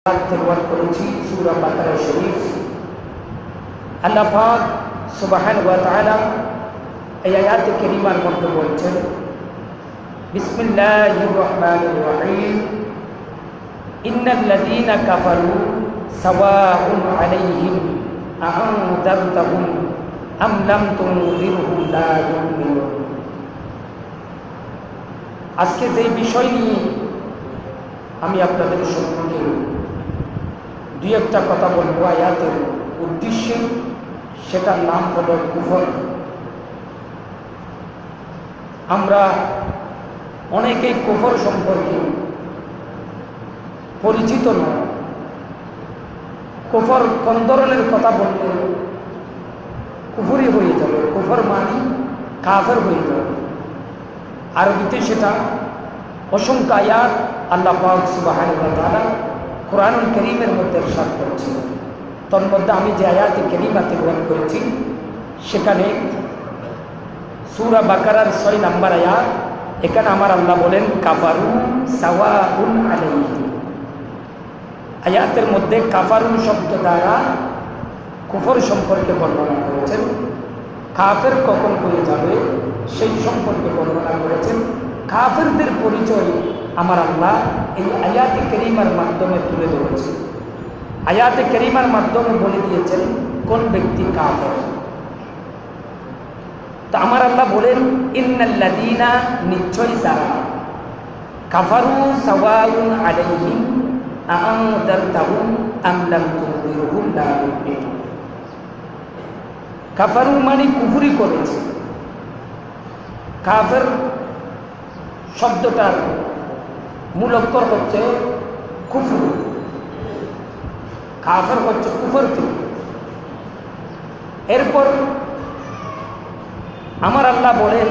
তেলাওয়াত করেছি সূরা বাকারা শরীফ। আল্লাহ পাক সুবহানাহু ওয়া তাআলা এই আয়াতে কারিমার মধ্যে বলছেন, বিসমিল্লাহির রহমানির রহিম, ইন্নাল্লাযীনা কাফারু সাওয়াউন আলাইহিম আ'আনযারতাহুম আম লাম তুনযিরহুম লা ইউমিনুন। আজকে যে বিষয় নিয়ে আমি আপনাদের সম্মুখে দুই একটা কথা বলবো আয়াতের উদ্দেশ্যে, সেটার নাম হলো কুফর। আমরা অনেকেই কুফর সম্পর্কে পরিচিত নয়। কুফর কোন ধরনের কথা বললে কুফরি হয়ে যাবে, কুফর মানে কাফের হয়ে যাবে। আরবিতে সেটা অসংখ্য আয়াত আল্লাহ পাক সুবহানাহু ওয়া তাআলা কুরআনুল কারীমের মধ্যে ইরশাদ করেছেন। তার মধ্যে আমি যে আয়াতে কারীমা তেলাওয়াত করেছি সেখানে সূরা বাকারার 6 নম্বর আয়াত, এখানে আমার আল্লাহ বলেন কাফারু সাওয়াউন আলাইহিম। আয়াতের মধ্যে কাফারু শব্দ দ্বারা কুফর সম্পর্কে বর্ণনা করেছেন। কাফের কখন হয়ে যাবে সেই সম্পর্কে বর্ণনা করেছেন। কাফেরদের পরিচয় আমার আল্লাহ এই আয়াতে কারিমার মাধ্যমে তুলে ধরেছে। আয়াতে কারিমার মাধ্যমে বলে দিয়েছেন কোন ব্যক্তি কাফের। তো আমার আল্লাহ বলেন, ইন্নাল্লাযীনা, নিশ্চয় যারা, কাফারু সাওয়াউন আলাইহিম আ'আনযারতাহুম আম লাম তুনযিরহুম লা ইউমিনুন। কাফারু মানে কুফরি করেছে। কাফের শব্দটার মূল অক্ষর হচ্ছে কুফর। কাফের হচ্ছে কুফর থেকে। এরপর আমার আল্লাহ বলেন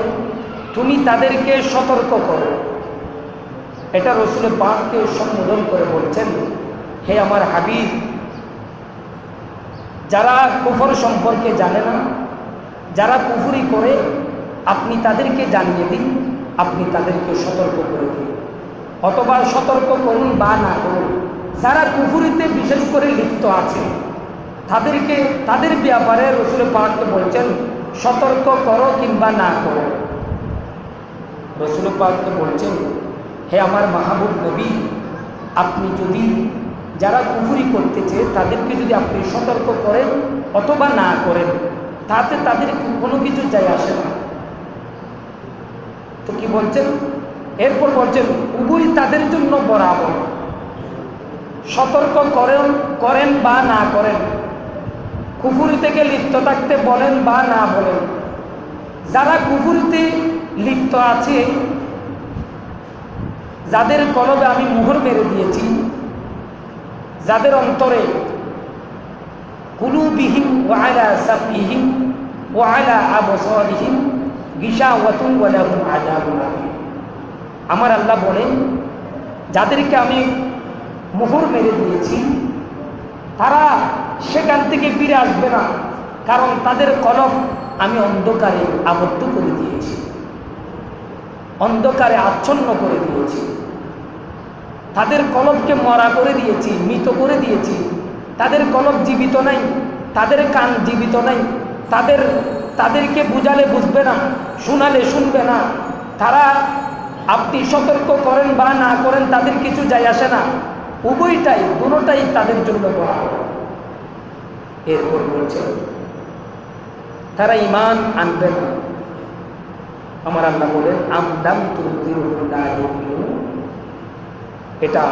তুমি তাদেরকে সতর্ক করো। এটা রাসূল পাককে সম্বোধন করে বলছেন, হে আমার হাবিব, যারা কুফর সম্পর্কে জানে না, যারা কুফরি করে, আপনি তাদেরকে জানিয়ে দিন, আপনি তাদেরকে সতর্ক করে দিন, অথবা সতর্ক করুন বা না করুন। যারা কুফরিতে বিশেষ করে লিপ্ত আছে তাদেরকে, তাদের ব্যাপারে রাসূল পাককে বলছেন সতর্ক করো কিংবা না করো। রাসূল পাককে বলছেন, হে আমার মাহবুব নবী, আপনি যদি যারা কুফরি করতেছে তাদেরকে যদি আপনি সতর্ক করেন অথবা না করেন, তাতে তাদের কোনো কিছু যায় আসে না। তো কি বলছেন? এরপর বলছেন উভয় তাদের জন্য বরাবর। সতর্ক করেন বা না করেন, কুফরি থেকে লিপ্ত থাকতে বলেন বা না বলেন, যারা কুফরিতে লিপ্ত আছে, যাদের কলবে আমি মোহর মেরে দিয়েছি, যাদের অন্তরে কুলুবিহিম ওয়া আলা সাফিহিম ওয়া আলা আবসারিহিম গিশাওয়াতুন ওয়া লাহুম আযাবুন আযীম। আমার আল্লাহ বলেন যাদেরকে আমি মোহর মেরে দিয়েছি তারা সেখান থেকে ফিরে আসবে না, কারণ তাদের কলব আমি অন্ধকারে আবদ্ধ করে দিয়েছি, অন্ধকারে আচ্ছন্ন করে দিয়েছি, তাদের কলবকে মরা করে দিয়েছি, মৃত করে দিয়েছি। তাদের কলব জীবিত নাই, তাদের কান জীবিত নাই, তাদেরকে বুঝালে বুঝবে না, শোনালে শুনবে না। তারা আপনি সতর্ক করেন বা না করেন তাদের কিছু যায় আসে না, উভয়টাই, দুটোটাই তাদের জন্য বরাবর। এরপর বলছে তারা ঈমান আনবে না। আমার আল্লাহ বলেন আমদাম তুনযিরহুম লা ইউমিনুন। এটা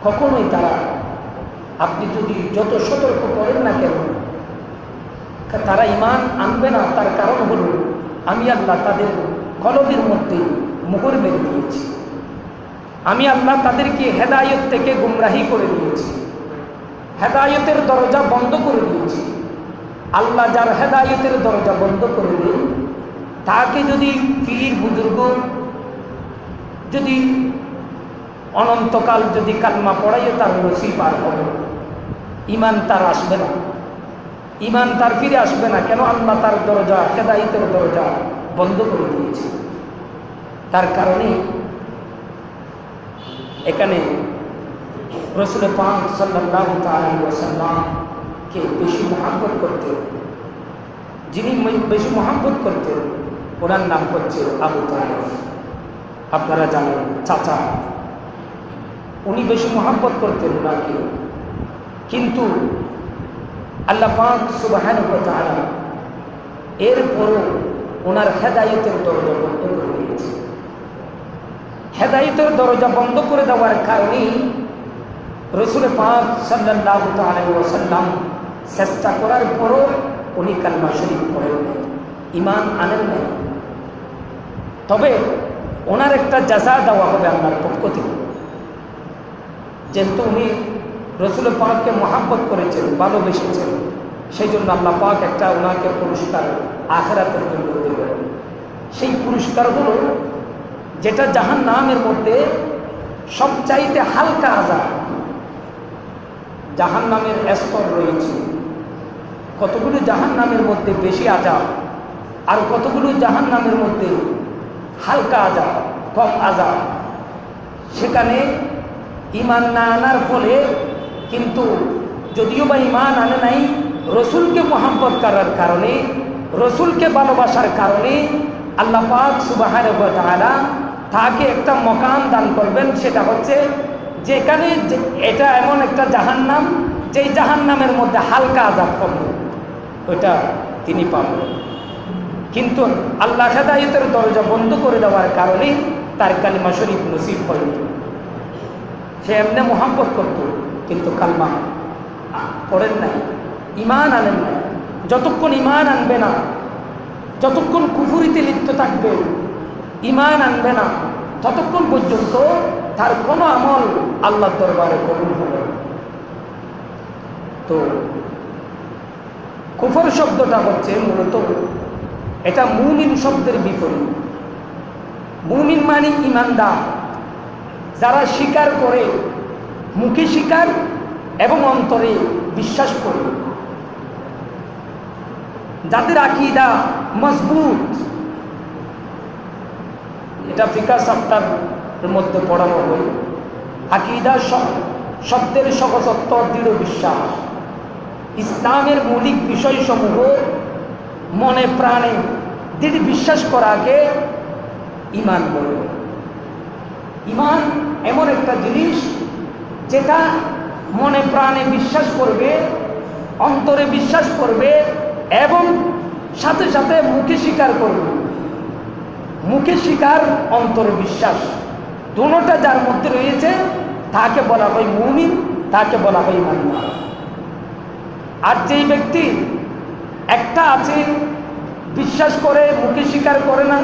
কখনোই তারা, আপনি যদি যত সতর্ক করেন না কেন, তারা ঈমান আনবে না। তার কারণ হলো আমি আল্লাহ তাদের কলবের মধ্যে মোহর মেরে দিয়েছি। আমি আল্লাহ তাদেরকে হেদায়েত থেকে গুমরাহি করে দিয়েছি, হেদায়েতের দরজা বন্ধ করে দিয়েছি। আল্লাহ যার হেদায়েতের দরজা বন্ধ করে দেন, তাকে যদি পীর বুজুর্গ যদি অনন্তকাল যদি কালমা পড়াইয়ে তার নসিব পার হবে, ঈমান তার আসবে না, ঈমান তার ফিরে আসবে না। কেন? আল্লাহ তার দরজা, হেদায়েতের দরজা বন্ধ করে দিয়েছে। তার কারণে এখানে রসুল পাক সাল্লাল্লাহু তাআলা আলাইহি ওয়াসাল্লামকে বেশি মহব্বত করতেন। যিনি বেশি মহব্বত করতেন ওনার নাম হচ্ছে আবু তালেব। আপনারা জানেন, চাচা। উনি বেশি মহব্বত করতেন ওনাকে, কিন্তু আল্লাহ পাক সুবহানাহু ওয়া তাআলা এরপরও ওনার হেদায়েতের দরজা বন্ধ করে দিয়েছে। হেদায়েতের দরজা বন্ধ করে দেওয়ার কারণে রসুল পাক সাল্লাল্লাহু আলাইহি ওয়াসাল্লাম চেষ্টা করার পরও উনি কালিমা শরীফ পড়েন নাই, ঈমান আনেন নাই। তবে ওনার একটা জাযা দেওয়া হবে আল্লাহর পক্ষ থেকে, যেহেতু উনি রসুল পাককে মহব্বত করেছেন, ভালোবেসেছেন, সেই জন্য আল্লাহ পাক একটা ওনাকে পুরস্কার আখিরাতের জন্য দেবেন। সেই পুরস্কার হলো যেটা জাহান্নামের মধ্যে সবচাইতে হালকা আযাব। জাহান্নামের স্তর রয়েছে, কতগুলো জাহান্নামের মধ্যে বেশি আযাব আর কতগুলো জাহান্নামের মধ্যে হালকা আযাব, কম আযাব। সেখানে ঈমান না আনার ফলে, কিন্তু যদিও বা ঈমান আনে নাই, রসুলকে মহব্বত করার কারণে, রসুলকে ভালোবাসার কারণে আল্লাহ পাক সুবহানাহু ওয়া তাআলা তাকে একটা মকাম দান করবেন। সেটা হচ্ছে যেখানে এটা এমন একটা জাহান্নাম, যেই জাহান্নামের মধ্যে হালকা আযাব করবে, ওইটা তিনি পাবেন। কিন্তু আল্লাহ হেদায়েতের দরজা বন্ধ করে দেওয়ার কারণে তার কালিমা শরীফ নসিব হয়নি। সে এমনি মহব্বত করত, কিন্তু কালমা পড়েন নাই, ঈমান আনেন নাই। যতক্ষণ ঈমান আনবে না, যতক্ষণ কুফরিতে লিপ্ত থাকবে, ঈমান আনবে না, ততক্ষণ পর্যন্ত তার কোনো আমল আল্লাহর দরবারে কবুল হবে না। তো কুফর শব্দটা হচ্ছে মূলত, এটা মুমিন শব্দের বিপরীত। মুমিন মানে ঈমানদার, যারা স্বীকার করে, মুখে স্বীকার এবং অন্তরে বিশ্বাস করে, যাদের আকীদা মজবুত। এটা ফিকাহ চ্যাপ্টারের মধ্যে পড়ানো হয়। আকীদা শব্দের সহজত্ব, দৃঢ় বিশ্বাস। ইসলামের মৌলিক বিষয়সমূহ মনে প্রাণে দৃঢ় বিশ্বাস করাকে ঈমান বলে। ঈমান এমন একটা জিনিস যেটা মনে প্রাণে বিশ্বাস করবে, অন্তরে বিশ্বাস করবে এবং সাথে সাথে মুখে স্বীকার করবে। মুখে স্বীকার, অন্তরে বিশ্বাস, দুটোটা যার মধ্যে রয়েছে তাকে বলা হয় মুমিন, তাকে বলা হয় ঈমানদার। আর যেই ব্যক্তি একটা আছে বিশ্বাস করে মুখে স্বীকার করে না,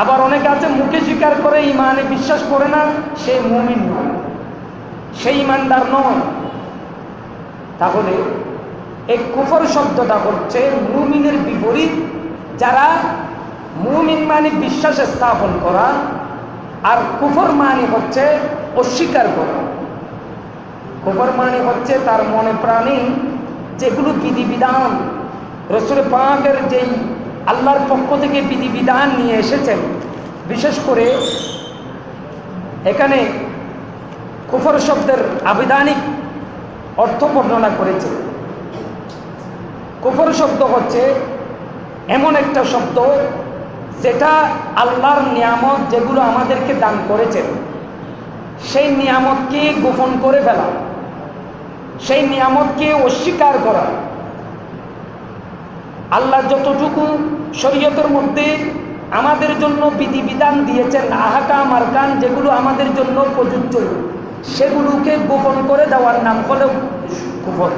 আবার অনেকে আছে মুখে স্বীকার করে ঈমানে বিশ্বাস করে না, সে মুমিন নয়, সেই ঈমানদার নয়। তাহলে এই কুফর শব্দটা হচ্ছে মুমিনের বিপরীত। যারা মুমিন মানে বিশ্বাস স্থাপন করা, আর কুফর মানে হচ্ছে অস্বীকার করা। কুফর মানে হচ্ছে তার মনে প্রাণে যেগুলো বিধিবিধান, রসুল পাকের যেই আল্লাহর পক্ষ থেকে বিধিবিধান নিয়ে এসেছেন, বিশেষ করে এখানে কুফর শব্দের আবিধানিক অর্থ বর্ণনা করেছে। কুফর শব্দ হচ্ছে এমন একটা শব্দ যেটা আল্লাহর নিয়ামত যেগুলো আমাদেরকে দান করেছেন, সেই নিয়ামতকে গোপন করে ফেলা, সেই নিয়ামতকে অস্বীকার করা। আল্লাহ যতটুকু শরীয়তের মধ্যে আমাদের জন্য বিধিবিধান দিয়েছেন, আহকাম আরকান যেগুলো আমাদের জন্য প্রযোজ্য, সেগুলোকে গোপন করে দেওয়ার নাম হলো কুফর।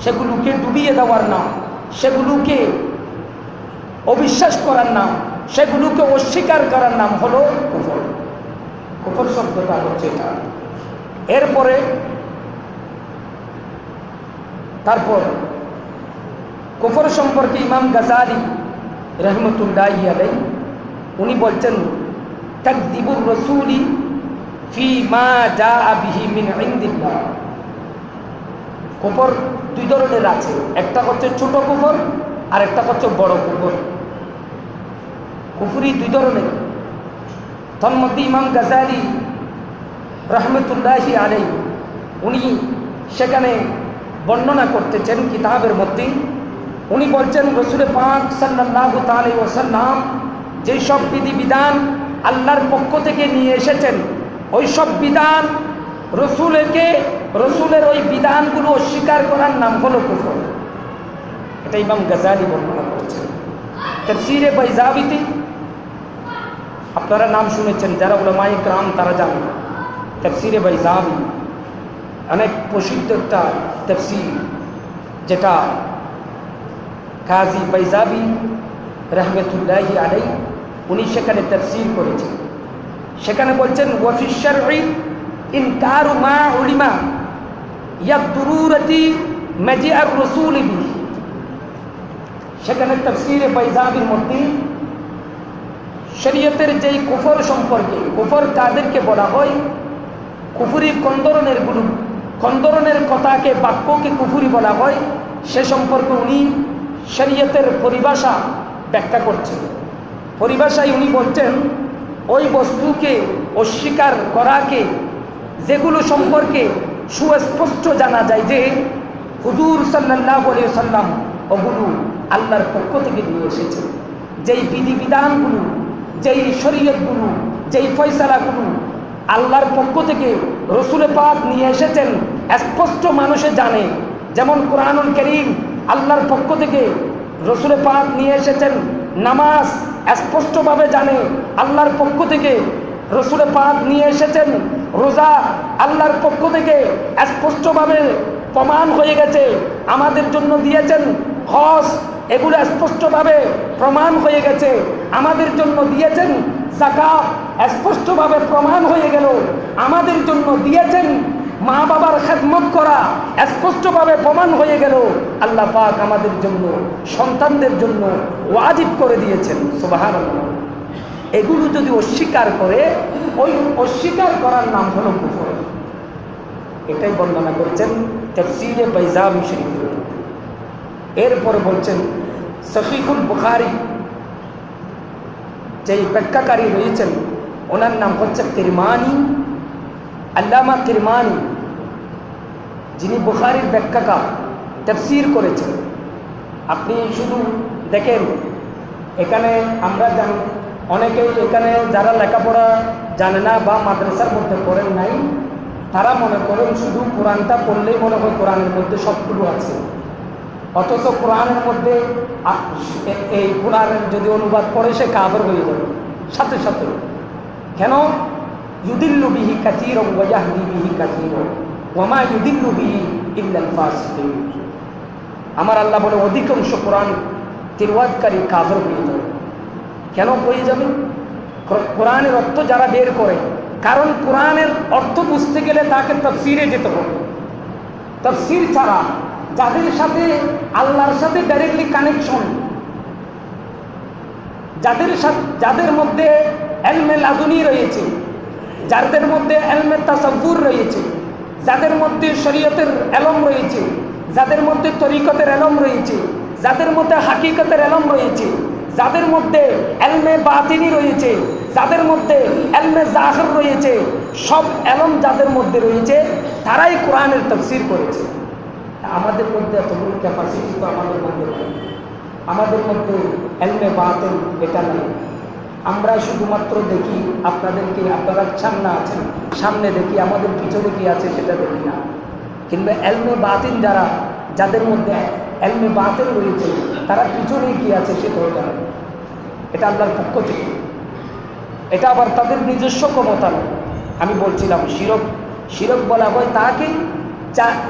সেগুলোকে ডুবিয়ে দেওয়ার নাম, সেগুলোকে অবিশ্বাস করার নাম, সেগুলোকে অস্বীকার করার নাম হলো কুফর। কুফর শব্দটা হচ্ছে এটা। এরপরে তারপর কুফর সম্পর্কে ইমাম গাজালি রহমতুল্লাহি আলাইহি উনি বলছেন, তাকযিবুর রাসূলি ফি মা জাআ বিহি মিন ইনদিল্লাহ। কুফর দুই ধরনের আছে, একটা হচ্ছে ছোট কুফর আর একটা হচ্ছে বড় কুফর। কুফরি দুই ধরনের। তন্মধ্যে ইমাম গাজালি রহমতুল্লাহি আলাইহি উনি সেখানে বর্ণনা করতেছেন কিতাবের মধ্যে। উনি বলছেন রাসূল পাক সাল্লাল্লাহু আলাইহি ওয়াসাল্লাম যেই সব বিধিবিধান আল্লাহর পক্ষ থেকে নিয়ে এসেছেন, ওই সব বিধান রসুলের ওই বিধানগুলো অস্বীকার করার নাম হলো কুফর। এটা ইমাম গাজালি বর্ণনা করেছেন তাফসীরে বাইজাবিতে। আপনারা নাম শুনেছেন, যারা উলামায়ে কেরাম তারা জানেন তাফসীরে বাইজাবি অনেক প্রসিদ্ধ একটা তাফসীর, যেটা কাজী বাইজাবি রহমতুল্লাহি আলাইহি উনি সেখানে তাফসীর করেছেন। সেখানে বলছেন ওয়াফি শারঈ ইনকারু মা উলিমা ইয়াদুরুরাতি মাজিআর রাসূল বিহি। সেখানে তাফসীরে বাইজাবির মধ্যে শরীয়তের যেই কুফর সম্পর্কে, কুফর তাদেরকে বলা হয় কুফরি খন্দরনের কথাকে, বাক্যকে কুফরি বলা হয়, সে সম্পর্কে উনি শরীয়তের পরিভাষা ব্যাখ্যা করছেন। পরিভাষায় উনি বলছেন ওই বস্তুকে অস্বীকার করাকে, যেগুলো সম্পর্কে সুস্পষ্ট জানা যায় যে হুজুর সাল্লাল্লাহু আলাইহি ওয়াসাল্লাম ওগুলো আল্লাহর পক্ষ থেকে নিয়ে এসেছে, যেই বিধিবিধানগুলো, যেই শরীয়তগুলো, যেই ফয়সালাগুলো আল্লাহর পক্ষ থেকে রসুল পাক নিয়ে এসেছেন, স্পষ্ট মানুষে জানে। যেমন কোরআনুল কারীম আল্লাহর পক্ষ থেকে রসুল পাক নিয়ে এসেছেন, নামাজ স্পষ্টভাবে জানে আল্লাহর পক্ষ থেকে রসুল পাক নিয়ে এসেছেন, রোজা আল্লাহর পক্ষ থেকে স্পষ্টভাবে প্রমাণ হয়ে গেছে আমাদের জন্য দিয়েছেন, হজ এগুলো স্পষ্টভাবে প্রমাণ হয়ে গেছে আমাদের জন্য দিয়েছেন, যাকাত স্পষ্টভাবে প্রমাণ হয়ে গেল আমাদের জন্য দিয়েছেন, মা বাবার খেদমত করা স্পষ্টভাবে প্রমাণ হয়ে গেল আল্লাহ পাক আমাদের জন্য সন্তানদের জন্য ওয়াজিব করে দিয়েছেন। সুবহানাল্লাহ। এগুলো যদি অস্বীকার করে, ওই অস্বীকার করার নাম হলো কুফর। এটাই বর্ণনা করেছেন তাফসীরে বাইজাবি শরীফে। এরপরে বলছেন সহিহুল বুখারী যেই ব্যাখ্যাকারী রয়েছেন ওনার নাম হচ্ছে কিরমানি, আল্লামা কিরমানি, যিনি বুখারীর ব্যাখ্যাকার, তাফসীর করেছেন। আপনি শুধু দেখেন, এখানে আমরা জানি অনেকেই এখানে যারা লেখাপড়া জানে না বা মাদ্রাসার মধ্যে পড়েন নাই, তারা মনে করেন শুধু কোরআনটা পড়লেই মনে হয় কোরআনের মধ্যে সবগুলো আছে। অথচ কোরআনের মধ্যে এই কোরআনের যদি অনুবাদ পড়ে সে কাফের হয়ে যাবে সাথে সাথে। কেন? ইউদিল্লু বিহি কাসীরান ওয়া ইয়াহদি বিহি কাসীরান ওয়া মা ইউদিল্লু বিহি ইল্লাল ফাসিকিন। আমার আল্লাহ বলে অধিকাংশ কোরআন তিলাওয়াতকারী কাফের হয়ে যাবে। কেন হয়ে যাবে? কোরআনের অর্থ যারা বের করে, কারণ কোরআনের অর্থ বুঝতে গেলে তাকে তাফসীরে যেতে হবে। তাফসীর ছাড়া যাদের সাথে আল্লাহর সাথে ডাইরেক্টলি কানেকশন, যাদের মধ্যে ইলমে লাদুনী রয়েছে, যাদের মধ্যে ইলমে তাসাব্বুর রয়েছে, যাদের মধ্যে শরীয়তের ইলম রয়েছে, যাদের মধ্যে তরিকতের ইলম রয়েছে, যাদের মধ্যে হাকিকতের ইলম রয়েছে, যাদের মধ্যে ইলমে বাতিনি রয়েছে, যাদের মধ্যে ইলমে জাহির রয়েছে, সব ইলম যাদের মধ্যে রয়েছে তারাই কোরআনের তাফসীর করেছে। আমাদের মধ্যে এতগুলো ক্যাপাসিটি তো আমাদের মধ্যে নেই। আমাদের মধ্যে ইলমে বাতিন এটা নেই। আমরা শুধুমাত্র দেখি আপনাদেরকে, আপনারা সামনে আছেন, সামনে দেখি, আমাদের পিছনে কি আছে সেটা দেখি না। কিংবা ইলমে বাতিন যাদের মধ্যে ইলমে বাতিন রয়েছে তারা পিছনে কি আছে সেটাও জানে। এটা আল্লাহর পক্ষ থেকে। এটা আবার তাদের নিজস্ব ক্ষমতা নয়। আমি বলছিলাম শিরক বলা হয় তাকে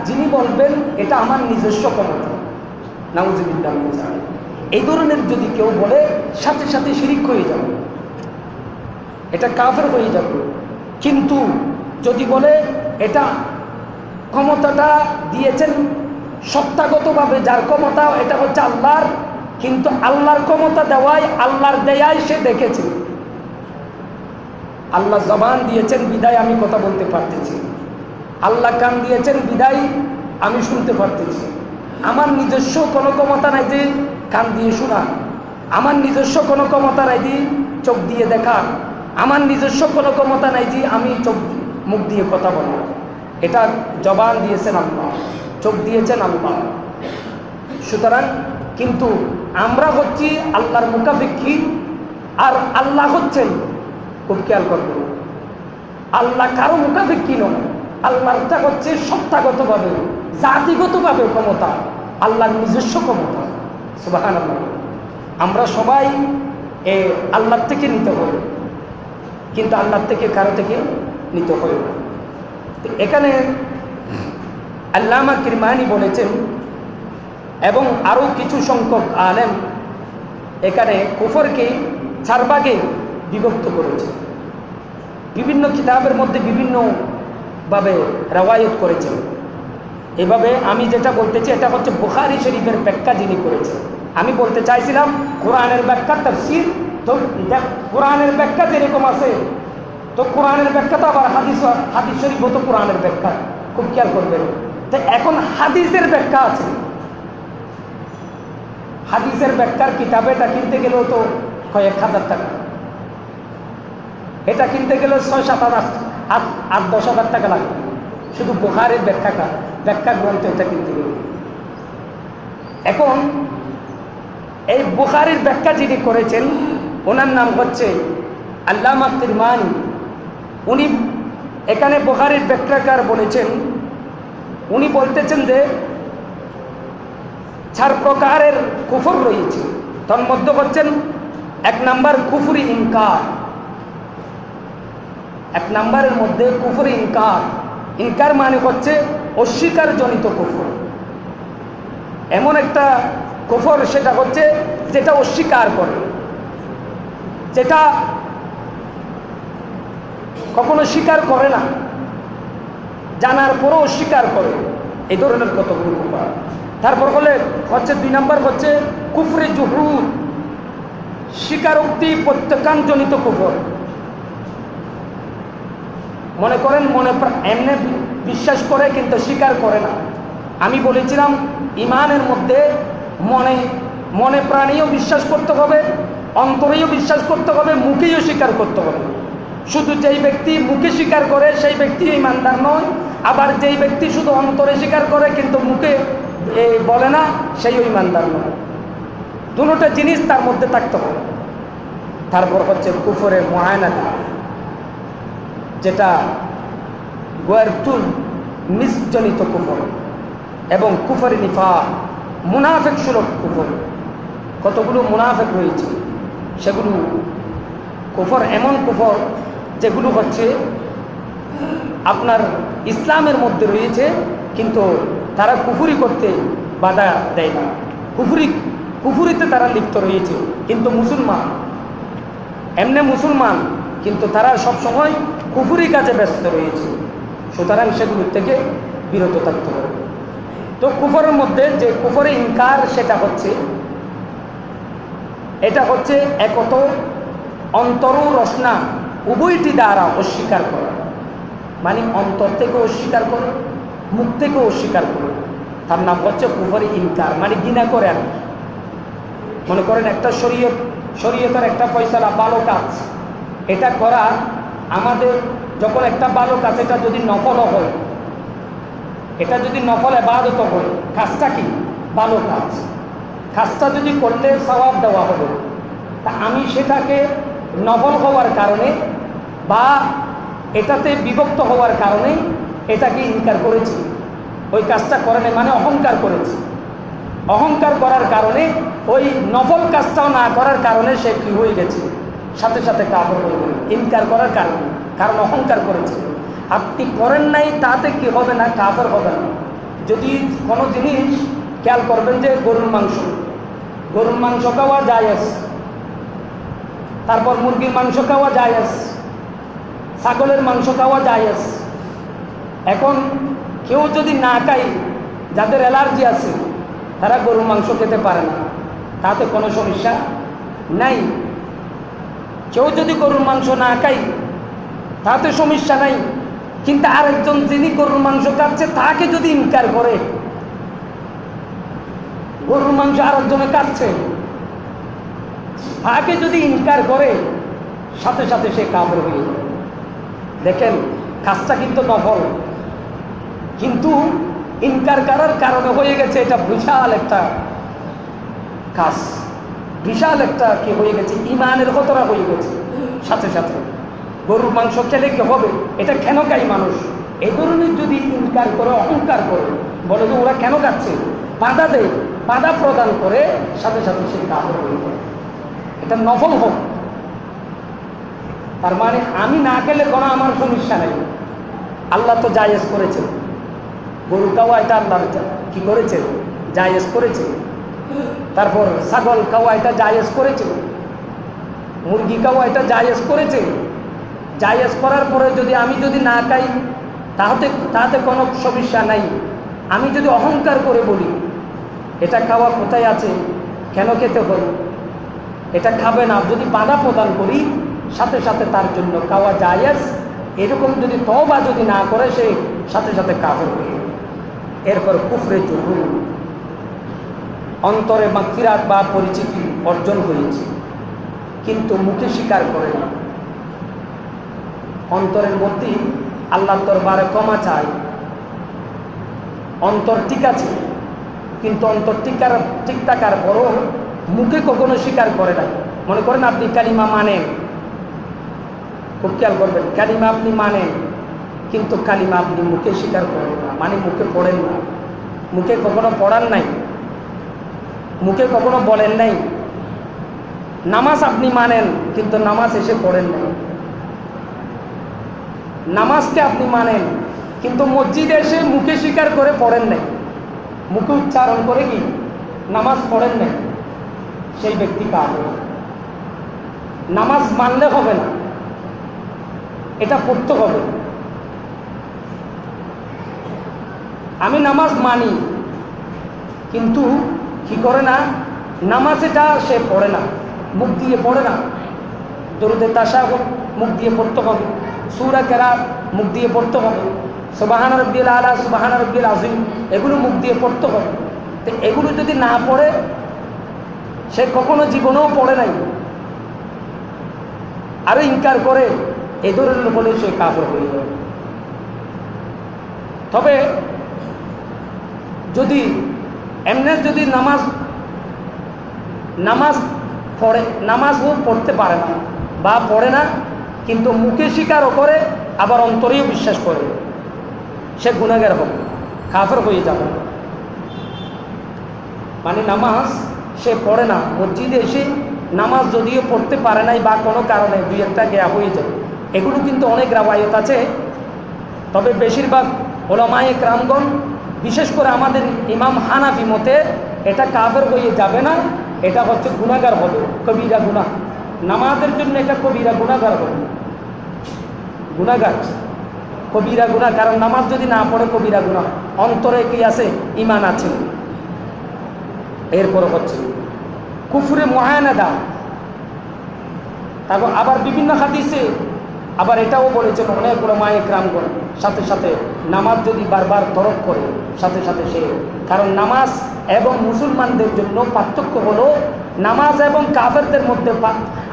যিনি বলবেন এটা আমার নিজস্ব ক্ষমতা, নাউযুবিল্লাহ। এই ধরনের যদি কেউ বলে সাথে সাথে শিরিক হয়ে যাবে, এটা কাফের হয়ে যাবে। কিন্তু যদি বলে এটা ক্ষমতাটা দিয়েছেন সত্তাগতভাবে, যার ক্ষমতা এটা হচ্ছে আল্লাহর, কিন্তু আল্লাহর ক্ষমতা দেওয়ায়, আল্লাহর দেয়ায় সে দেখেছে, আল্লাহ জবান দিয়েছেন বিদায় আমি কথা বলতে পারতেছি, আল্লাহ কান দিয়েছেন বিদায় আমি শুনতে পারতেছি। আমার নিজস্ব কোনো ক্ষমতা নাই যে কান দিয়ে শোনা, আমার নিজস্ব কোনো ক্ষমতা নাই যে চোখ দিয়ে দেখা, আমার নিজস্ব কোনো ক্ষমতা নাই যে আমি মুখ দিয়ে কথা বলা, এটা জবান দিয়েছেন আল্লাহ, চোখ দিয়েছেন আল্লাহ। সুতরাং কিন্তু আমরা হচ্ছি আল্লাহর মুখাপেক্ষী, আর আল্লাহ হচ্ছেন, খুব খেয়াল করবেন, আল্লাহ কারো মুখাপেক্ষী নয়। আল্লাহটা হচ্ছে সত্তাগতভাবে, জাতিগতভাবে ক্ষমতা, আল্লাহর নিজস্ব ক্ষমতা। সুবহানাল্লাহ। আমরা সবাই আল্লাহর থেকে নিতে হবে, কিন্তু আল্লাহর থেকে কারো থেকে নিতে হবে না। এখানে আল্লামা কিরমানি বলেছেন, এবং আরও কিছু সংখ্যক আলেম এখানে কুফরকে 4 ভাগে বিভক্ত করেছে। বিভিন্ন কিতাবের মধ্যে বিভিন্নভাবে রওয়ায়াত করেছেন। এভাবে আমি যেটা বলতেছি এটা হচ্ছে বুখারী শরীফের ব্যাখ্যা যিনি করেছেন। আমি বলতে চাইছিলাম কোরআনের ব্যাখ্যা তাফসীর, তো কোরআনের ব্যাখ্যা যেরকম আছে, তো কোরআনের ব্যাখ্যা তো আবার হাদিস শরীফ তো কোরআনের ব্যাখ্যা, খুব খেয়াল করবেন। তো এখন হাদিসের ব্যাখ্যা আছে, হাদিসের ব্যাখ্যার কিতাবে এটা কিনতে গেলেও তো কয়েক হাজার টাকা, এটা কিনতে গেলেও 6, 7, 8, 10 হাজার টাকা লাগবে, শুধু বুখারীর ব্যাখ্যা গ্রন্থ এটা কিনতে গেলে। এখন এই বুখারীর ব্যাখ্যা যিনি করেছেন ওনার নাম হচ্ছে আল্লামা কিরমানি। উনি এখানে বুখারীর ব্যাখ্যাকার বলেছেন, উনি বলতেছেন যে 4 প্রকারের কুফর রয়েছে। তার মধ্যে হচ্ছেন 1 নাম্বার কুফরি ইনকার। 1 নাম্বারের মধ্যে কুফরি ইনকার। ইনকার মানে হচ্ছে অস্বীকার জনিত কুফর। এমন একটা কুফর সেটা হচ্ছে যেটা অস্বীকার করে, যেটা কখনো স্বীকার করে না, জানার পরও অস্বীকার করে, এই ধরনের কতগুলো কুফর। তারপর হচ্ছে 2 নাম্বার হচ্ছে কুফরে জুহুদ, স্বীকারোক্তি প্রত্যাখ্যানজনিত কুফর। মনে করেন এমনি বিশ্বাস করে কিন্তু স্বীকার করে না। আমি বলেছিলাম ইমানের মধ্যে মনে প্রাণেও বিশ্বাস করতে হবে, অন্তরেও বিশ্বাস করতে হবে, মুখেও স্বীকার করতে হবে। শুধু যেই ব্যক্তি মুখে স্বীকার করে সেই ব্যক্তি ইমানদার নয়, আবার যেই ব্যক্তি শুধু অন্তরে স্বীকার করে কিন্তু মুখে বলে না, সেই ইমানদার নয়। দুটো জিনিস তার মধ্যে থাকতে হবে। তারপর হচ্ছে কুফরের মুআয়ানাত, যেটা গোয়ারতুল মিসজনিত কুফর, এবং কুফরে নিফাক, মুনাফিক সুলভ কুফর। কতগুলো মুনাফিক রয়েছে, সেগুলো কুফর, এমন কুফর যেগুলো হচ্ছে আপনার ইসলামের মধ্যে রয়েছে কিন্তু তারা কুফরি করতে বাধা দেয় না, কুফরিতে তারা লিপ্ত রয়েছে কিন্তু মুসলমান, এমনি মুসলমান কিন্তু তারা সবসময় কুফরি কাজে ব্যস্ত রয়েছে। সুতরাং সেগুলোর থেকে বিরত থাকতে হবে। তো কুফরের মধ্যে যে কুফরে ইনকার সেটা হচ্ছে, এটা হচ্ছে একত অন্তর ও রসনা উভয়টি দ্বারা অস্বীকার করা, মানে অন্তর থেকে অস্বীকার করে, মুখ থেকে অস্বীকার করে, তার নাম হচ্ছে কুফরে ইনকার, মানে ঘৃণা করে। আর মনে করেন একটা শরীয়তের একটা ফয়সালা ভালো কাজ, এটা করা আমাদের যখন একটা ভালো কাজ, এটা যদি নফল হয়, এটা যদি নফল ইবাদত হয়, কাজটা কি ভালো কাজ, কাজটা যদি করলে সওয়াব দেওয়া হবে, তা আমি সেটাকে নফল হওয়ার কারণে বা এটাতে বিভক্ত হওয়ার কারণে এটাকে ইনকার করেছি, ওই কাজটা করে নেই, মানে অহংকার করেছি। অহংকার করার কারণে ওই নফল কাজটাও না করার কারণে সে কি হয়ে গেছে, সাথে সাথে কাফের হয়ে গেল, ইনকার করার কারণে, কারণ অহংকার করেছে। আপনি করেন নাই তাতে কি হবে না, কাফের হবে না। যদি কোনো জিনিস খেয়াল করবেন যে গরুর মাংস খাওয়া জায়েজ, তারপর মুরগির মাংস খাওয়া জায়েজ, ছাগলের মাংস খাওয়া জায়েজ। এখন কেউ যদি না খায়, যাদের অ্যালার্জি আছে তারা গরুর মাংস খেতে পারে না, তাতে কোনো সমস্যা নাই। কেউ যদি গরুর মাংস না খায় তাতে সমস্যা নাই, কিন্তু আরেকজন যিনি গরুর মাংস খাচ্ছে তাকে যদি ইনকার করে, গরুর মাংস আরেকজনে খাচ্ছে, তাকে যদি ইনকার করে, সাথে সাথে সে কাফের হয়ে যায়। দেখেন কাজটা কিন্তু নফল, কিন্তু ইনকার করার কারণে হয়ে গেছে এটা বিশাল একটা কাজ, বিশাল একটা কি হয়ে গেছে, ইমানের কতটা হয়ে গেছে। সাথে সাথে গরুর মাংস খেলে কি হবে, এটা কেন খাই মানুষ, এই ধরনের যদি ইনকার করে, অহংকার করে, বলে যে ওরা কেন খাচ্ছে, বাধা দেয়, বাধা প্রদান করে, সাথে সাথে সে কাফের হয়ে যায়। এটা নফল হোক, তার মানে আমি না খেলে কোনো আমার সমস্যা নেই, আল্লাহ তো জায়েজ করেছে। গরু খাওয়া এটা আল্লাহ কি করেছে, জায়েজ করেছে। তারপর ছাগল খাওয়া এটা জায়েজ করেছে, মুরগি খাওয়া এটা জায়েজ করেছে। জায়েজ করার পরে যদি আমি যদি না খাই তাতে কোনো সমস্যা নাই। আমি যদি অহংকার করে বলি এটা খাওয়া কোথায় আছে, কেন খেতে হয়, এটা খাবে না, যদি বাধা প্রদান করি, সাথে সাথে তার জন্য খাওয়া জায়েজ, এরকম যদি তওবা যদি না করে সে সাথে সাথে কাফের হয়ে যায়। এরপর কুফরে জুহুর, অন্তরে মাগফিরাত বা পরিচিতি অর্জন হয়েছে কিন্তু মুখে স্বীকার করে না, অন্তরের মধ্যে আল্লাহর দরবারে ক্ষমা চায়, অন্তর ঠিক আছে কিন্তু অন্তর ঠিক থাকার পরও মুখে কখনো স্বীকার করে না। মনে করেন আপনি কালিমা মানেন, খুব খেয়াল করবেন, কালিমা আপনি মানেন কিন্তু কালিমা আপনি মুখে স্বীকার করেন না, মানে মুখে পড়েন না, মুখে কখনো পড়ার নাই, মুখে কখনো বলেন নাই। নামাজ আপনি মানেন কিন্তু নামাজ এসে পড়েন নাই, নামাজকে আপনি মানেন কিন্তু মসজিদে এসে মুখে স্বীকার করে পড়েন নাই, মুখে উচ্চারণ করে কি নামাজ পড়েন নাই, সেই ব্যক্তি কাফের। নামাজ মানলে হবে না, এটা পড়তে হবে। আমি নামাজ মানি কিন্তু কি করে না, নামাজ এটা সে পড়ে না, মুখ দিয়ে পড়ে না। দরুদে তাশাহুদ মুখ দিয়ে পড়তে হবে, সূরা কেরাত মুখ দিয়ে পড়তে হবে, সুবহান রাব্বিল আলা, সুবহান রাব্বিল আযীম এগুলো মুখ দিয়ে পড়তে হবে। তো এগুলো যদি না পড়ে, সে কখনো জীবনেও পড়ে নাই, আরো ইনকার করে, এ ধরনের বলে সে কাফের হয়ে যাবে। তবে যদি এমনি যদি নামাজ পড়ে, নামাজও পড়তে পারে না বা পড়ে না কিন্তু মুখে স্বীকারও করে, আবার অন্তরেও বিশ্বাস করে, সে গুনাহগার হবে, কাফের হয়ে যাবে। মানে নামাজ সে পড়ে না, মসজিদে এসে নামাজ যদিও পড়তে পারে নাই বা কোনো কারণে দুই একটা গ্যাপ হয়ে যায়, এগুলো কিন্তু অনেক রাওয়ায়াত আছে। তবে বেশিরভাগ উলামায়ে কেরামগণ, বিশেষ করে আমাদের ইমাম হানাফি মতে, এটা কাফের হয়ে যাবে না, এটা হচ্ছে গুনাহগার হবে, কবিরা গুনাহ, নামাজের জন্য এটা কবিরা গুনাহগার হবে, গুনাহগার কবিরা গুনাহ। কারণ নামাজ যদি না পড়ে কবিরা গুনাহ, অন্তরে কি আছে, ঈমান আছে। এরপর হচ্ছে কুফরে মুআনাদা। তারপর আবার বিভিন্ন হাদিসে আবার এটাও বলেছেন অনেক উলামায়ে কেরামগণ, সাথে সাথে নামাজ যদি বারবার তরক করে, সাথে সাথে সে, কারণ নামাজ এবং মুসলমানদের জন্য পার্থক্য হলো, নামাজ এবং কাফেরদের মধ্যে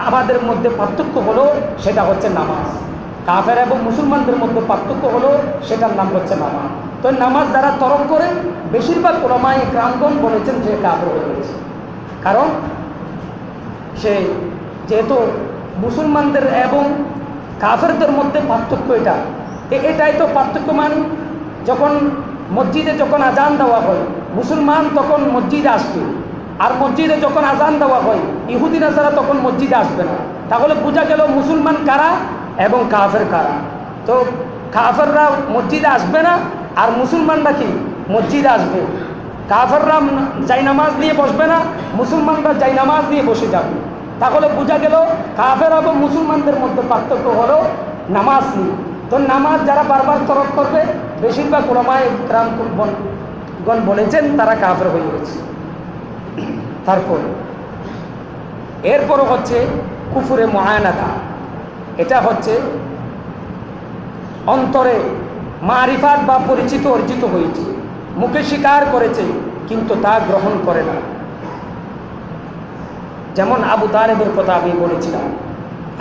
আমাদের মধ্যে পার্থক্য হলো, সেটা হচ্ছে নামাজ। কাফের এবং মুসলমানদের মধ্যে পার্থক্য হলো, সেটার নাম হচ্ছে নামাজ। তো নামাজ যারা তরক করে, বেশিরভাগ উলামায়ে কেরামগণ বলেছেন যে কাফের হয়ে গেছে। কারণ সে যেহেতু মুসলমানদের এবং কাফেরদের মধ্যে পার্থক্য এটাই তো পার্থক্য। মানে যখন মসজিদে যখন আজান দেওয়া হয়, মুসলমান তখন মসজিদে আসবে, আর মসজিদে যখন আজান দেওয়া হয়, ইহুদি নাসারা তখন মসজিদে আসবে না। তাহলে বোঝা গেল মুসলমান কারা এবং কাফের কারা। তো কাফেররা মসজিদে আসবে না, আর মুসলমানরা কি মসজিদে আসবে। কাফেররা জায়নামাজ নিয়ে বসবে না, মুসলমানরা জায়নামাজ নিয়ে বসে যাবে। তাহলে বোঝা গেল কাফের এবং মুসলমানদের মধ্যে পার্থক্য হলো নামাজ নিয়ে। তো নামাজ যারা বারবার তরক করবে, বেশিরভাগ উলামায়ে কেরামগণ বলেছেন তারা কাফের হয়ে গেছে। তারপর এরপরও হচ্ছে কুফরে মুআনাদা। এটা হচ্ছে অন্তরে মারিফাত বা পরিচিত অর্জিত হয়েছে, মুখে স্বীকার করেছে কিন্তু তা গ্রহণ করে না। যেমন আবু তালেবের কথা আমি বলেছিলাম,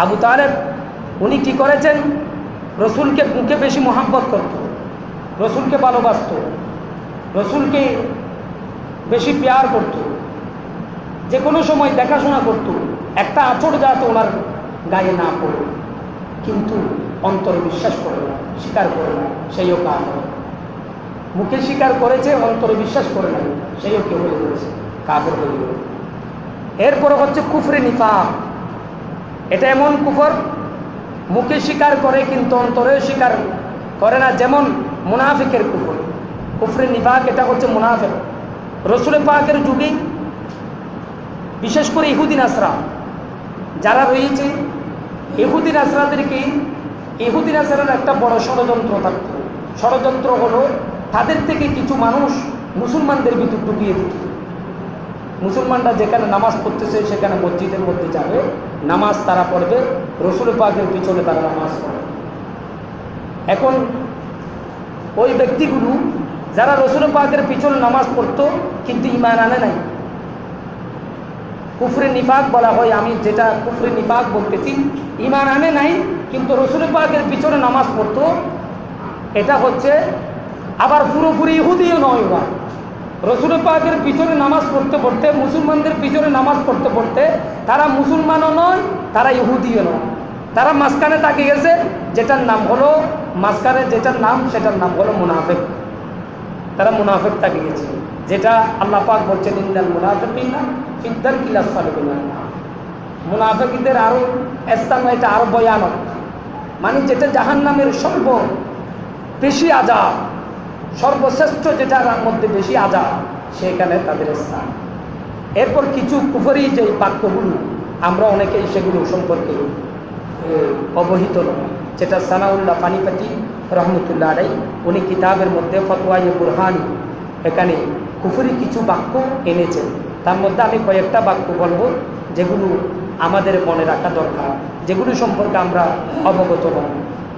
আবু তালেব উনি কি করেছেন, রসুলকে মুখে বেশি মহাব্বত করত, রসুলকে ভালোবাসত, রসুলকে বেশি প্যার করত, যে কোনো সময় দেখাশোনা করত, একটা আঁচড় যাতে ওনার গায়ে না পড়ে, কিন্তু অন্তরে বিশ্বাস করে না, স্বীকার করে না, সেইও কাফের। মুখে স্বীকার করেছে, অন্তরে বিশ্বাস করে না, সেইও কেউ হয়ে গেছে কাফের হয়ে গেল। এরপরে হচ্ছে কুফরে নিফাক। এটা এমন কুফর, মুখে স্বীকার করে কিন্তু অন্তরে স্বীকার করে না, যেমন মুনাফিকের কুফর। কুফরে নিফাক এটা হচ্ছে মুনাফিক। রসুল পাকের যুগে বিশেষ করে ইহুদি নাসরা যারা রয়েছে, ইহুদি নাসরাদেরকে, ইহুদি নাসরার একটা বড় ষড়যন্ত্র থাকত। ষড়যন্ত্র হলো তাদের থেকে কিছু মানুষ মুসলমানদের ভিতর ঢুকিয়ে দিত। মুসলমানরা যেখানে নামাজ পড়তেছে সেখানে মসজিদের মধ্যে যাবে, নামাজ তারা পড়বে, রসুল পাকের পিছনে তারা নামাজ পড়বে। এখন ওই ব্যক্তিগুলো যারা রসুল পাকের পিছনে নামাজ পড়তো কিন্তু ঈমান আনে নাই, কুফরে নিফাক বলা হয়। আমি যেটা কুফরে নিফাক বলতেছি, ঈমান আনে নাই কিন্তু রসুল পাকের পিছনে নামাজ পড়তো, এটা হচ্ছে আবার পুরোপুরি ইহুদিও নয়। বা রসুল পাকের পিছনে নামাজ পড়তে পড়তে, মুসলমানদের পিছনে নামাজ পড়তে পড়তে তারা মুসলমানও নয়, তারা ইহুদিও নয়, তারা মাঝখানে তাকিয়ে গেছে, যেটার নাম হলো মাঝখানে যেটার নাম সেটার নাম হলো মুনাফিক। তারা মুনাফিক তাকিয়ে গেছে, যেটা আল্লাহ পাক বলছেন ইন্নাল মুনাফিকিনা ফিদ দারকিল আসফালি মিনান নার। মুনাফিকদের আরো স্থান, এটা আরো ভয়ানক, মানে যেটা জাহান্নামের সর্ব বেশি আযাব, সর্বশ্রেষ্ঠ যেটার মধ্যে বেশি আযাব, সেখানে তাদের স্থান। এরপর কিছু কুফরি যে বাক্যগুলো আমরা অনেকেই সেগুলো সম্পর্কে অবহিত নয়, যেটা সানাউল্লাহ পানিপাতি রহমতুল্লাহ আলাইহি উনি কিতাবের মধ্যে ফতোয়ায়ে বুরহানি এখানে কুফরি কিছু বাক্য এনেছেন। তার মধ্যে আমি কয়েকটা বাক্য বলবো যেগুলো আমাদের মনে রাখা দরকার, যেগুলো সম্পর্কে আমরা অবগত নই।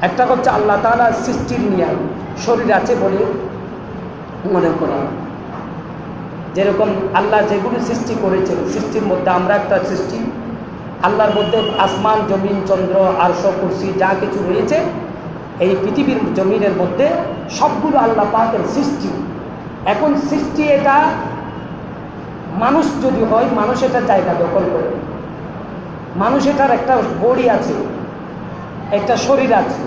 একটা হচ্ছে আল্লাহ তাআলা সৃষ্টির নিয়ম, শরীর আছে বলে মনে করা। যেরকম আল্লাহ যেগুলো সৃষ্টি করেছেন, সৃষ্টির মধ্যে আমরা একটা সৃষ্টি, আল্লাহর মধ্যে আসমান, জমিন, চন্দ্র, আরশ, কুরসি যা কিছু রয়েছে এই পৃথিবীর জমিনের মধ্যে সবগুলো আল্লাহ পাকের সৃষ্টি। এখন সৃষ্টি এটা মানুষ যদি হয়, মানুষ এটা জায়গা দখল করে, মানুষ এটার একটা বডি আছে, একটা শরীর আছে,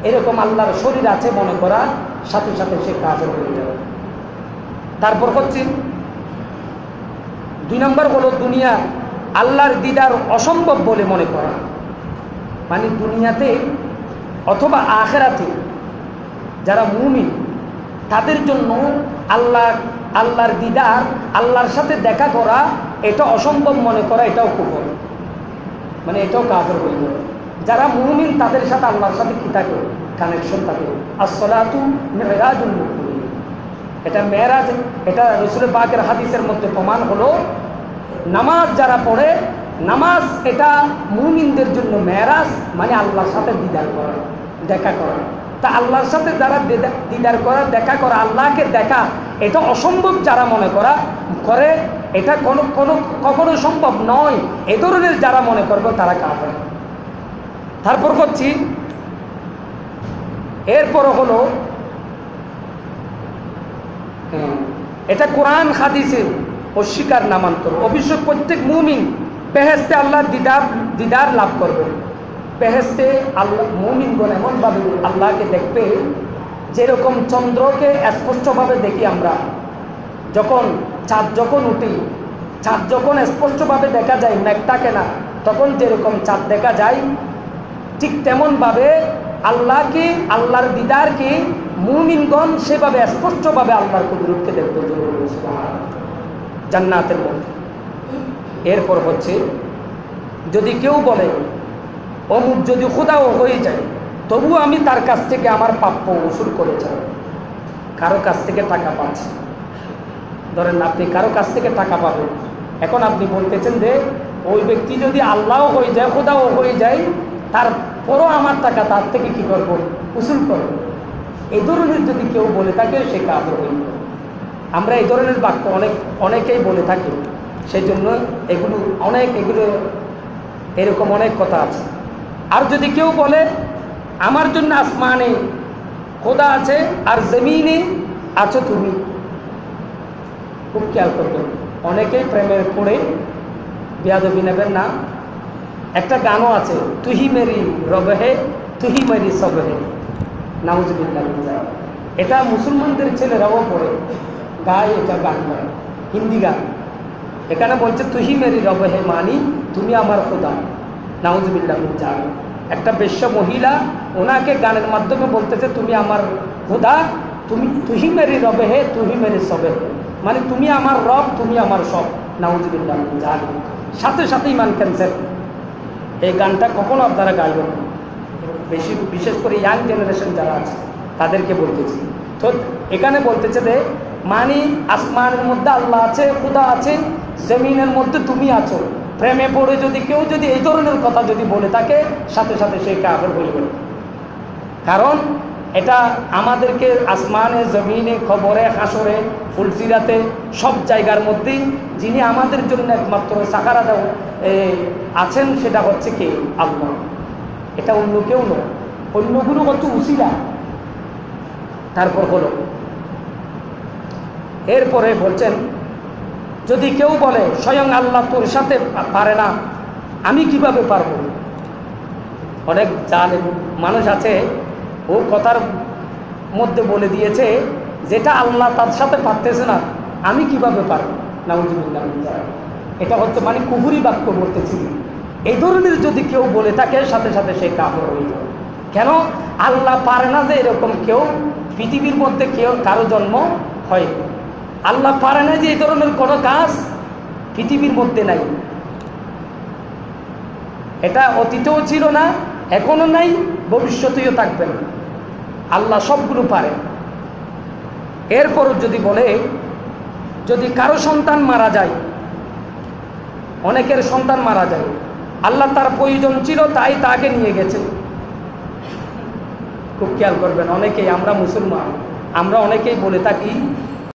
এরকম আল্লাহর শরীর আছে মনে করা সাথে সাথে সে কাফের হয়ে যাবে। তারপর হচ্ছে 2 নম্বর হলো দুনিয়া আল্লাহর দিদার অসম্ভব বলে মনে করা, মানে দুনিয়াতে অথবা আখিরাতে যারা মুমিন তাদের জন্য আল্লাহর দিদার, আল্লাহর সাথে দেখা করা এটা অসম্ভব মনে করা, এটাও কুফর, মানে এটাও কাফের হয়ে যাবে। যারা মুমিন তাদের সাথে আল্লাহর সাথে কি থাকে, কানেকশন থাকে। আসসালাতু মিরাজুল মুমিন, এটা মেরাজ, এটা রাসূল পাকের হাদিসের মধ্যে প্রমাণ হলো। নামাজ যারা পড়ে, নামাজ এটা মুমিনদের জন্য মেরাজ, মানে আল্লাহর সাথে দিদার করা, দেখা করা। তা আল্লাহর সাথে যারা দিদার করা, দেখা করা, আল্লাহকে দেখা, এটা অসম্ভব যারা মনে করে, এটা কখনো সম্ভব নয়, এ ধরনের যারা মনে করবে তারা কাফের। তারপর হচ্ছে এরপর হলো এটা কোরআন হাদিসের অস্বীকার নামান্তর। অবশ্য প্রত্যেক মুমিন বেহেশতে আল্লাহর দিদার লাভ করবে। বেহেশতে আল্লাহ মুমিনগণ এমনভাবে আল্লাহকে দেখবে যেরকম চন্দ্রকে স্পষ্টভাবে দেখি আমরা, যখন চাঁদ যখন উঠি, চাঁদ যখন স্পষ্টভাবে দেখা যায়, মেঘ থাকে না, তখন যেরকম চাঁদ দেখা যায়, ঠিক তেমনভাবে আল্লাহকে, আল্লাহর দিদারকে মুমিনগণ সেভাবে স্পষ্টভাবে আল্লাহর কুদরতকে দেখতে জান্নাতের মধ্যে। এরপর হচ্ছে যদি কেউ বলে অমুক যদি খোদাও হয়ে যায়, তবুও আমি তার কাছ থেকে আমার প্রাপ্য উসুল করে যাব। কারো কাছ থেকে টাকা পাচ্ছি, ধরেন আপনি কারো কাছ থেকে টাকা পাবেন, এখন আপনি বলতেছেন যে ওই ব্যক্তি যদি আল্লাহও হয়ে যায়, খোদাও হয়ে যায়, তারপরও আমার টাকা তার থেকে কি করব, উসুল করব। এই ধরনের যদি কেউ বলে থাকে সে কাফের হয়ে যাবে। আমরা এই ধরনের বাক্য অনেকেই বলে থাকি, সেই জন্য এগুলো এরকম অনেক কথা আছে। আর যদি কেউ বলে আমার জন্য আসমানে খোদা আছে আর জমিনে আছো তুমি। খুব খেয়াল করবেন, অনেকেই প্রেমের পড়ে বেয়াদবি নেবেন না। একটা গানও আছে, তুহি মেরি রব হে তুহি মেরি সব হে, নাউজুবিল্লাহ। এটা মুসলমানদের ছেলেরাও পড়ে, গায়ে, এটা গান গায়, হিন্দি গান। এখানে বলছে তুহি মেরি রব হে, মানি তুমি আমার খোদা, নাউজুবিল্লাহ। একটা বেশ্য মহিলা ওনাকে গানের মাধ্যমে বলতেছে তুমি আমার খোদা, তুমি তুহি মেরি রবে হে তুহি মেরি সবে, মানে তুমি আমার রব, তুমি আমার সব, নাউজুবিল্লাহ। সাথে সাথে ইমান ক্যান্সেল। এই গানটা কখনো আপনারা গাইবেন না, বিশেষ করে ইয়াং জেনারেশন যারা আছে তাদেরকে বলতেছি। তো এখানে বলতেছে যে মানে আসমানের মধ্যে আল্লাহ আছে, খোদা আছে, জমিনের মধ্যে তুমি আছো। প্রেমে পড়ে যদি কেউ যদি এই ধরনের কথা যদি বলে থাকে, সাথে সাথে সে কাফের হয়ে গেল। কারণ এটা আমাদেরকে আসমানে, জমিনে, খবরে, হাসরে, ফুলসিরাতে সব জায়গার মধ্যেই যিনি আমাদের জন্য একমাত্র সাকারা আছেন সেটা হচ্ছে কে? আল্লাহ। এটা অন্য কেউ নয়, অন্যগুলো কত উসিলা। তারপর হলো এরপরে বলছেন যদি কেউ বলে স্বয়ং আল্লাহ তোর সাথে পারে না, আমি কিভাবে পারবো? অনেক জালেম মানুষ আছে, ও কথার মধ্যে বলে দিয়েছে যেটা আল্লাহ তার সাথে পারতেছে না, আমি কিভাবে পারবো? নাউজুবিল্লাহ। এটা হচ্ছে মানে কুফরি বাক্য বলতেছি। এই ধরনের যদি কেউ বলে থাকে, সাথে সাথে সে কাফের হয়ে যাবে। কেন? আল্লাহ পারে না যে এরকম কেউ পৃথিবীর মধ্যে কেউ কারো জন্ম হয়। আল্লাহ পারে না যে এই ধরনের কোনো কাজ পৃথিবীর মধ্যে নাই। এটা অতীতেও ছিল না, এখনো নাই, ভবিষ্যতেও থাকবে না। আল্লাহ সবগুলো পারে। এরপরও যদি বলে যদি কারো সন্তান মারা যায়, অনেকের সন্তান মারা যায়, আল্লাহ তার প্রয়োজন ছিল তাই তাকে নিয়ে গেছে। খুব খেয়াল করবেন, অনেকেই আমরা মুসলমান, আমরা অনেকেই বলে থাকি